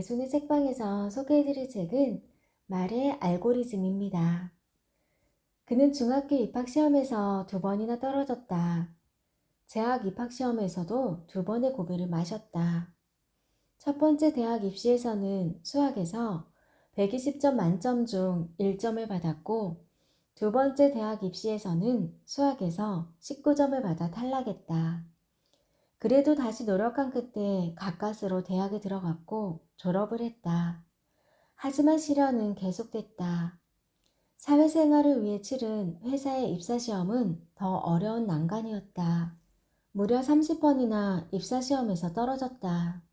배순의 책방에서 소개해드릴 책은 말의 알고리즘입니다. 그는 중학교 입학시험에서 두 번이나 떨어졌다. 대학 입학시험에서도 두 번의 고비를 마셨다. 첫 번째 대학 입시에서는 수학에서 120점 만점 중 1점을 받았고, 두 번째 대학 입시에서는 수학에서 19점을 받아 탈락했다. 그래도 다시 노력한 끝에 가까스로 대학에 들어갔고 졸업을 했다. 하지만 시련은 계속됐다. 사회생활을 위해 치른 회사의 입사시험은 더 어려운 난관이었다. 무려 30번이나 입사시험에서 떨어졌다.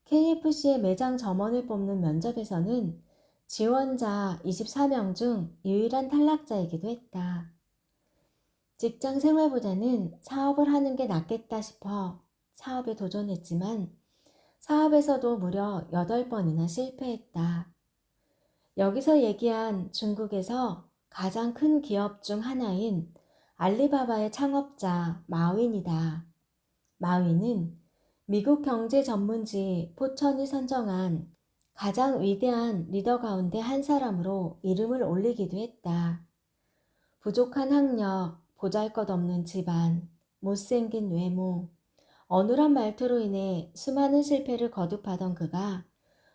KFC의 매장 점원을 뽑는 면접에서는 지원자 24명 중 유일한 탈락자이기도 했다. 직장 생활보다는 사업을 하는 게 낫겠다 싶어 사업에 도전했지만 사업에서도 무려 8번이나 실패했다. 여기서 얘기한 중국에서 가장 큰 기업 중 하나인 알리바바의 창업자 마윈이다. 마윈은 미국 경제 전문지 포천이 선정한 가장 위대한 리더 가운데 한 사람으로 이름을 올리기도 했다. 부족한 학력, 보잘것없는 집안, 못생긴 외모, 어눌한 말투로 인해 수많은 실패를 거듭하던 그가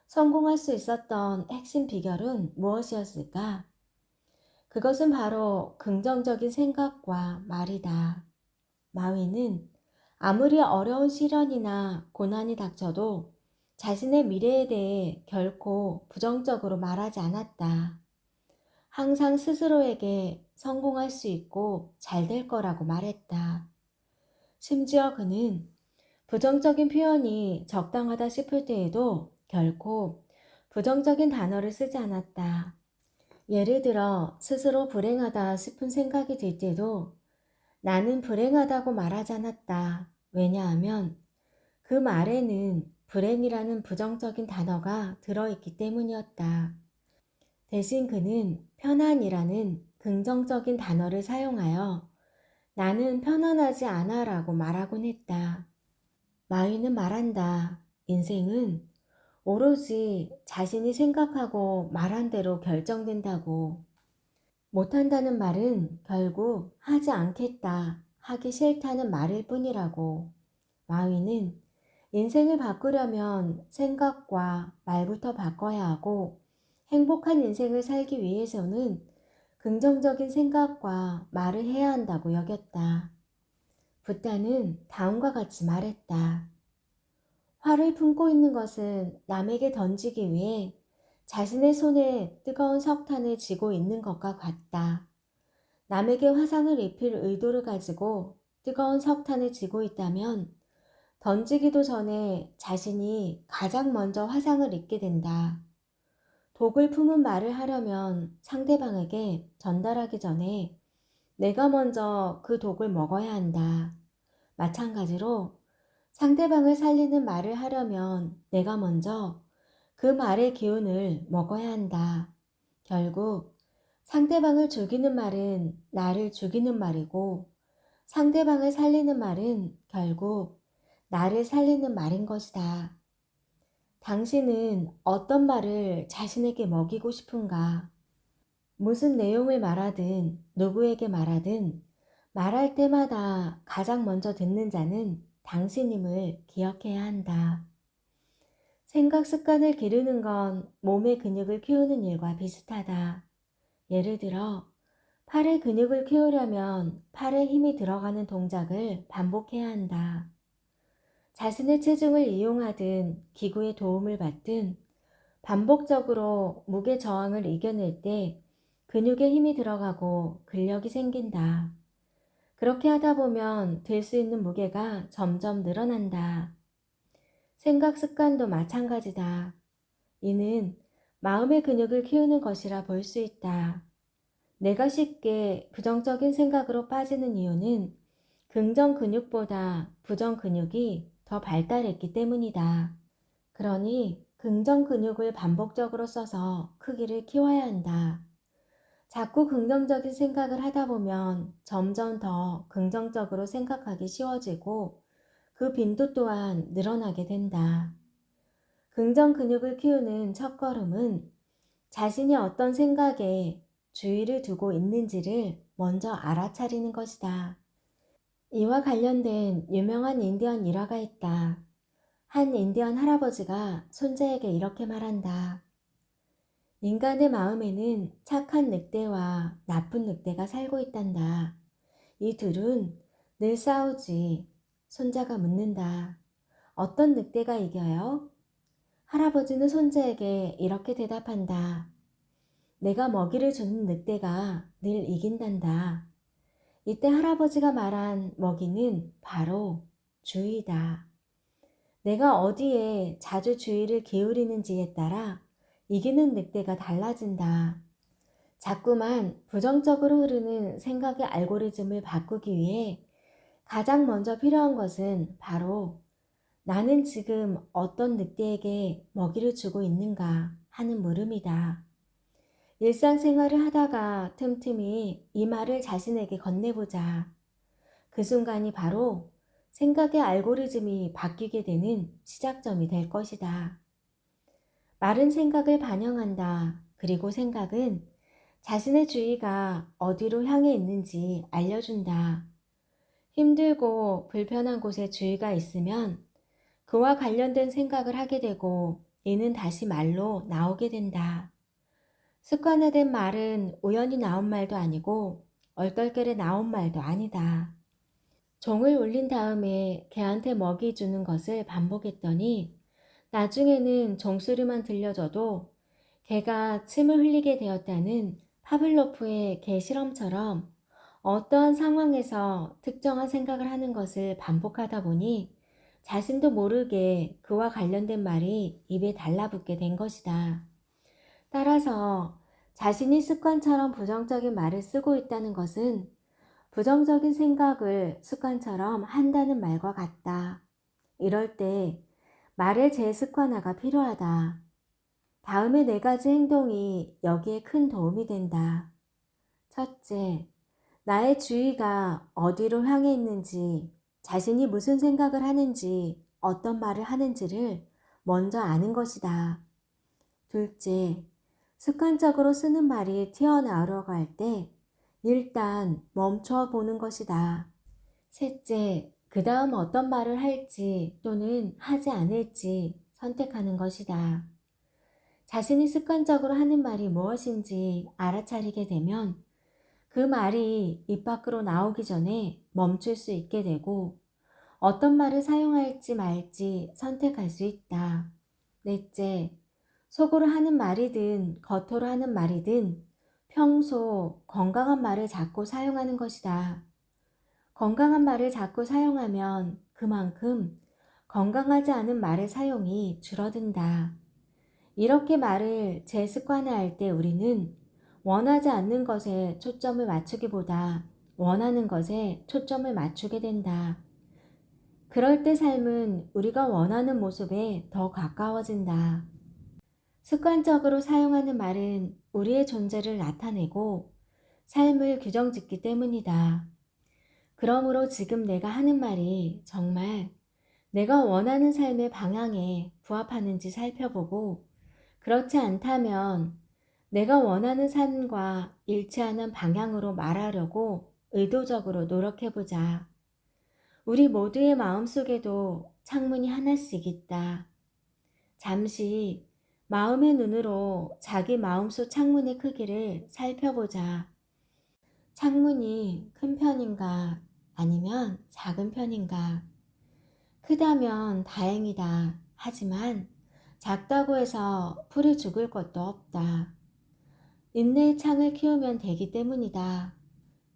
성공할 수 있었던 핵심 비결은 무엇이었을까? 그것은 바로 긍정적인 생각과 말이다. 마위는 아무리 어려운 시련이나 고난이 닥쳐도 자신의 미래에 대해 결코 부정적으로 말하지 않았다. 항상 스스로에게 성공할 수 있고 잘 될 거라고 말했다. 심지어 그는 부정적인 표현이 적당하다 싶을 때에도 결코 부정적인 단어를 쓰지 않았다. 예를 들어 스스로 불행하다 싶은 생각이 들 때도 나는 불행하다고 말하지 않았다. 왜냐하면 그 말에는 불행이라는 부정적인 단어가 들어있기 때문이었다. 대신 그는 편안이라는 긍정적인 단어를 사용하여 나는 편안하지 않아 라고 말하곤 했다. 마위는 말한다. 인생은 오로지 자신이 생각하고 말한 대로 결정된다고. 못한다는 말은 결국 하지 않겠다, 하기 싫다는 말일 뿐이라고. 마위는 인생을 바꾸려면 생각과 말부터 바꿔야 하고 행복한 인생을 살기 위해서는 긍정적인 생각과 말을 해야 한다고 여겼다. 붓다는 다음과 같이 말했다. 화를 품고 있는 것은 남에게 던지기 위해 자신의 손에 뜨거운 석탄을 쥐고 있는 것과 같다. 남에게 화상을 입힐 의도를 가지고 뜨거운 석탄을 쥐고 있다면 던지기도 전에 자신이 가장 먼저 화상을 입게 된다. 독을 품은 말을 하려면 상대방에게 전달하기 전에 내가 먼저 그 독을 먹어야 한다. 마찬가지로 상대방을 살리는 말을 하려면 내가 먼저 그 말의 기운을 먹어야 한다. 결국 상대방을 죽이는 말은 나를 죽이는 말이고 상대방을 살리는 말은 결국 나를 살리는 말인 것이다. 당신은 어떤 말을 자신에게 먹이고 싶은가? 무슨 내용을 말하든 누구에게 말하든 말할 때마다 가장 먼저 듣는 자는 당신임을 기억해야 한다. 생각 습관을 기르는 건 몸의 근육을 키우는 일과 비슷하다. 예를 들어 팔의 근육을 키우려면 팔에 힘이 들어가는 동작을 반복해야 한다. 자신의 체중을 이용하든 기구의 도움을 받든 반복적으로 무게 저항을 이겨낼 때 근육에 힘이 들어가고 근력이 생긴다. 그렇게 하다 보면 들 수 있는 무게가 점점 늘어난다. 생각 습관도 마찬가지다. 이는 마음의 근육을 키우는 것이라 볼 수 있다. 내가 쉽게 부정적인 생각으로 빠지는 이유는 긍정 근육보다 부정 근육이 더 발달했기 때문이다. 그러니 긍정 근육을 반복적으로 써서 크기를 키워야 한다. 자꾸 긍정적인 생각을 하다 보면 점점 더 긍정적으로 생각하기 쉬워지고 그 빈도 또한 늘어나게 된다. 긍정 근육을 키우는 첫걸음은 자신이 어떤 생각에 주의를 두고 있는지를 먼저 알아차리는 것이다. 이와 관련된 유명한 인디언 일화가 있다. 한 인디언 할아버지가 손자에게 이렇게 말한다. 인간의 마음에는 착한 늑대와 나쁜 늑대가 살고 있단다. 이 둘은 늘 싸우지. 손자가 묻는다. 어떤 늑대가 이겨요? 할아버지는 손자에게 이렇게 대답한다. 내가 먹이를 주는 늑대가 늘 이긴단다. 이때 할아버지가 말한 먹이는 바로 주의다. 내가 어디에 자주 주의를 기울이는지에 따라 이기는 늑대가 달라진다. 자꾸만 부정적으로 흐르는 생각의 알고리즘을 바꾸기 위해 가장 먼저 필요한 것은 바로 나는 지금 어떤 늑대에게 먹이를 주고 있는가 하는 물음이다. 일상생활을 하다가 틈틈이 이 말을 자신에게 건네보자. 그 순간이 바로 생각의 알고리즘이 바뀌게 되는 시작점이 될 것이다. 말은 생각을 반영한다. 그리고 생각은 자신의 주의가 어디로 향해 있는지 알려준다. 힘들고 불편한 곳에 주의가 있으면 그와 관련된 생각을 하게 되고 이는 다시 말로 나오게 된다. 습관화된 말은 우연히 나온 말도 아니고 얼떨결에 나온 말도 아니다. 종을 울린 다음에 개한테 먹이 주는 것을 반복했더니 나중에는 종소리만 들려줘도 개가 침을 흘리게 되었다는 파블로프의 개 실험처럼 어떠한 상황에서 특정한 생각을 하는 것을 반복하다 보니 자신도 모르게 그와 관련된 말이 입에 달라붙게 된 것이다. 따라서 자신이 습관처럼 부정적인 말을 쓰고 있다는 것은 부정적인 생각을 습관처럼 한다는 말과 같다. 이럴 때 말의 재습관화가 필요하다. 다음의 4가지 행동이 여기에 큰 도움이 된다. 첫째, 나의 주의가 어디로 향해 있는지, 자신이 무슨 생각을 하는지, 어떤 말을 하는지를 먼저 아는 것이다. 둘째, 습관적으로 쓰는 말이 튀어나오려고 할 때 일단 멈춰 보는 것이다. 셋째, 그 다음 어떤 말을 할지 또는 하지 않을지 선택하는 것이다. 자신이 습관적으로 하는 말이 무엇인지 알아차리게 되면 그 말이 입 밖으로 나오기 전에 멈출 수 있게 되고 어떤 말을 사용할지 말지 선택할 수 있다. 넷째, 속으로 하는 말이든 겉으로 하는 말이든 평소 건강한 말을 자꾸 사용하는 것이다. 건강한 말을 자꾸 사용하면 그만큼 건강하지 않은 말의 사용이 줄어든다. 이렇게 말을 재습관화할 때 우리는 원하지 않는 것에 초점을 맞추기보다 원하는 것에 초점을 맞추게 된다. 그럴 때 삶은 우리가 원하는 모습에 더 가까워진다. 습관적으로 사용하는 말은 우리의 존재를 나타내고 삶을 규정짓기 때문이다. 그러므로 지금 내가 하는 말이 정말 내가 원하는 삶의 방향에 부합하는지 살펴보고 그렇지 않다면 내가 원하는 삶과 일치하는 방향으로 말하려고 의도적으로 노력해보자. 우리 모두의 마음속에도 창문이 하나씩 있다. 잠시 마음의 눈으로 자기 마음속 창문의 크기를 살펴보자. 창문이 큰 편인가 아니면 작은 편인가? 크다면 다행이다. 하지만 작다고 해서 풀이 죽을 것도 없다. 인내의 창을 키우면 되기 때문이다.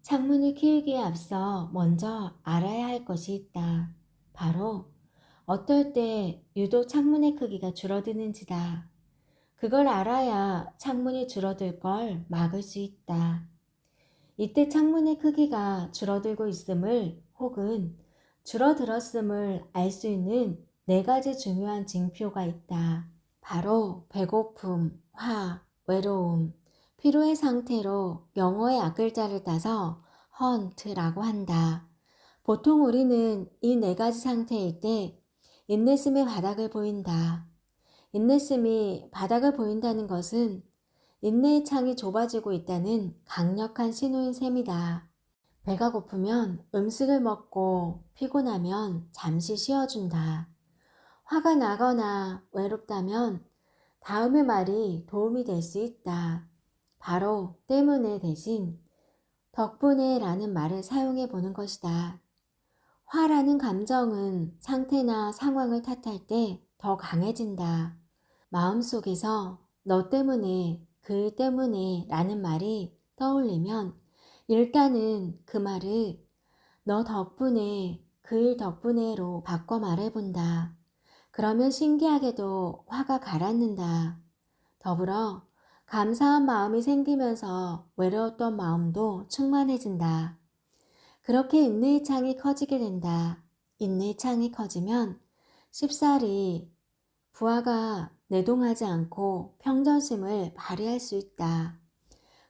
창문을 키우기에 앞서 먼저 알아야 할 것이 있다. 바로 어떨 때 유독 창문의 크기가 줄어드는지다. 그걸 알아야 창문이 줄어들 걸 막을 수 있다. 이때 창문의 크기가 줄어들고 있음을 혹은 줄어들었음을 알 수 있는 4가지 중요한 징표가 있다. 바로 배고픔, 화, 외로움, 피로의 상태로 영어의 앞글자를 따서 hunt라고 한다. 보통 우리는 이 4가지 상태일 때 인내심의 바닥을 보인다. 인내심이 바닥을 보인다는 것은 인내의 창이 좁아지고 있다는 강력한 신호인 셈이다. 배가 고프면 음식을 먹고 피곤하면 잠시 쉬어준다. 화가 나거나 외롭다면 다음의 말이 도움이 될 수 있다. 바로 때문에 대신 덕분에 라는 말을 사용해 보는 것이다. 화라는 감정은 상태나 상황을 탓할 때 더 강해진다. 마음속에서 너 때문에, 그 때문에 라는 말이 떠올리면 일단은 그 말을 너 덕분에, 그 일 덕분에로 바꿔 말해본다. 그러면 신기하게도 화가 가라앉는다. 더불어 감사한 마음이 생기면서 외로웠던 마음도 충만해진다. 그렇게 인내의 창이 커지게 된다. 인내의 창이 커지면 쉽사리 부하가 내동하지 않고 평정심을 발휘할 수 있다.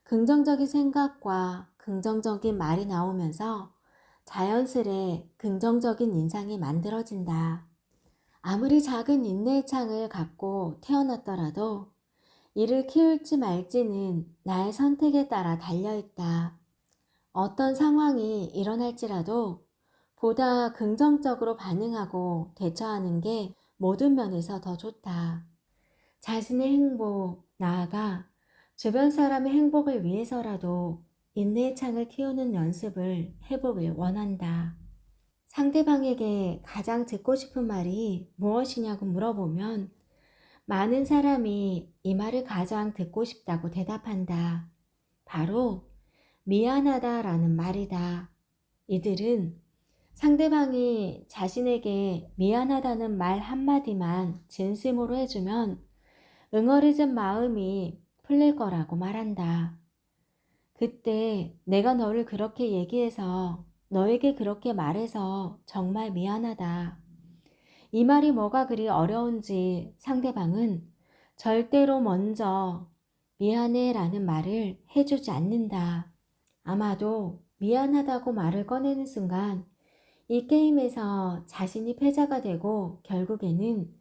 긍정적인 생각과 긍정적인 말이 나오면서 자연스레 긍정적인 인상이 만들어진다. 아무리 작은 인내의 창을 갖고 태어났더라도 이를 키울지 말지는 나의 선택에 따라 달려있다. 어떤 상황이 일어날지라도 보다 긍정적으로 반응하고 대처하는 게 모든 면에서 더 좋다. 자신의 행복, 나아가 주변 사람의 행복을 위해서라도 인내의 창을 키우는 연습을 해보길 원한다. 상대방에게 가장 듣고 싶은 말이 무엇이냐고 물어보면 많은 사람이 이 말을 가장 듣고 싶다고 대답한다. 바로 미안하다라는 말이다. 이들은 상대방이 자신에게 미안하다는 말 한마디만 진심으로 해주면 응어리진 마음이 풀릴 거라고 말한다. 그때 내가 너를 그렇게 얘기해서 너에게 그렇게 말해서 정말 미안하다. 이 말이 뭐가 그리 어려운지 상대방은 절대로 먼저 미안해 라는 말을 해주지 않는다. 아마도 미안하다고 말을 꺼내는 순간 이 게임에서 자신이 패자가 되고 결국에는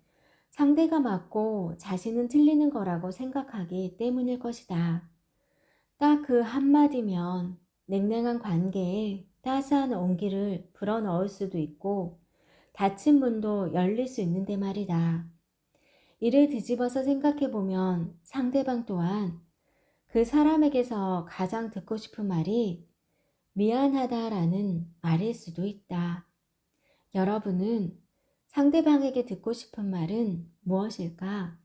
상대가 맞고 자신은 틀리는 거라고 생각하기 때문일 것이다. 딱 그 한마디면 냉랭한 관계에 따스한 온기를 불어넣을 수도 있고 닫힌 문도 열릴 수 있는데 말이다. 이를 뒤집어서 생각해보면 상대방 또한 그 사람에게서 가장 듣고 싶은 말이 미안하다라는 말일 수도 있다. 여러분은 상대방에게 듣고 싶은 말은 무엇일까?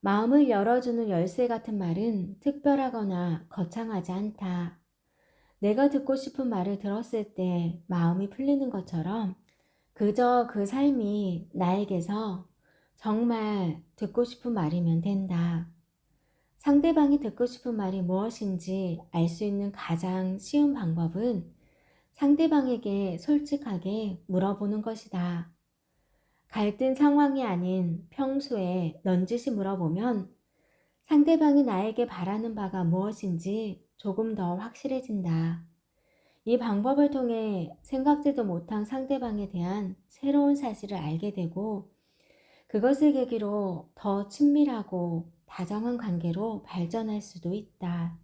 마음을 열어주는 열쇠 같은 말은 특별하거나 거창하지 않다. 내가 듣고 싶은 말을 들었을 때 마음이 풀리는 것처럼 그저 그 삶이 나에게서 정말 듣고 싶은 말이면 된다. 상대방이 듣고 싶은 말이 무엇인지 알 수 있는 가장 쉬운 방법은 상대방에게 솔직하게 물어보는 것이다. 갈등 상황이 아닌 평소에 넌지시 물어보면 상대방이 나에게 바라는 바가 무엇인지 조금 더 확실해진다. 이 방법을 통해 생각지도 못한 상대방에 대한 새로운 사실을 알게 되고 그것을 계기로 더 친밀하고 다정한 관계로 발전할 수도 있다.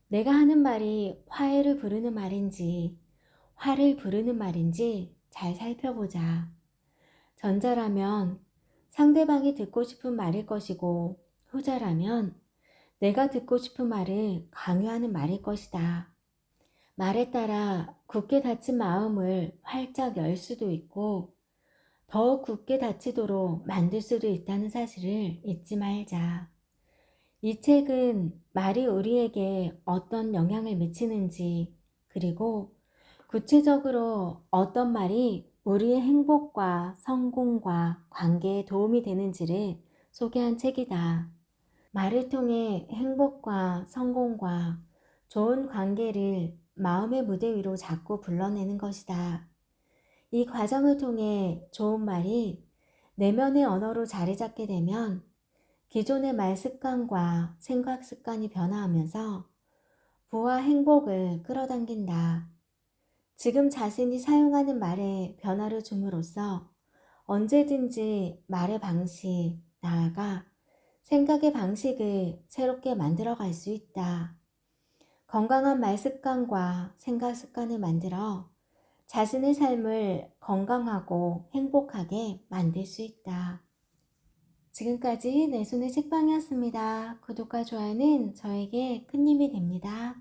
내가 하는 말이 화해를 부르는 말인지 화를 부르는 말인지 잘 살펴보자. 전자라면 상대방이 듣고 싶은 말일 것이고 후자라면 내가 듣고 싶은 말을 강요하는 말일 것이다. 말에 따라 굳게 닫힌 마음을 활짝 열 수도 있고 더욱 굳게 닫히도록 만들 수도 있다는 사실을 잊지 말자. 이 책은 말이 우리에게 어떤 영향을 미치는지 그리고 구체적으로 어떤 말이 우리의 행복과 성공과 관계에 도움이 되는지를 소개한 책이다. 말을 통해 행복과 성공과 좋은 관계를 마음의 무대 위로 자꾸 불러내는 것이다. 이 과정을 통해 좋은 말이 내면의 언어로 자리 잡게 되면 기존의 말 습관과 생각 습관이 변화하면서 부와 행복을 끌어당긴다. 지금 자신이 사용하는 말에 변화를 줌으로써 언제든지 말의 방식, 나아가 생각의 방식을 새롭게 만들어 갈 수 있다. 건강한 말 습관과 생각 습관을 만들어 자신의 삶을 건강하고 행복하게 만들 수 있다. 지금까지 내 손의 책방이었습니다. 구독과 좋아요는 저에게 큰 힘이 됩니다.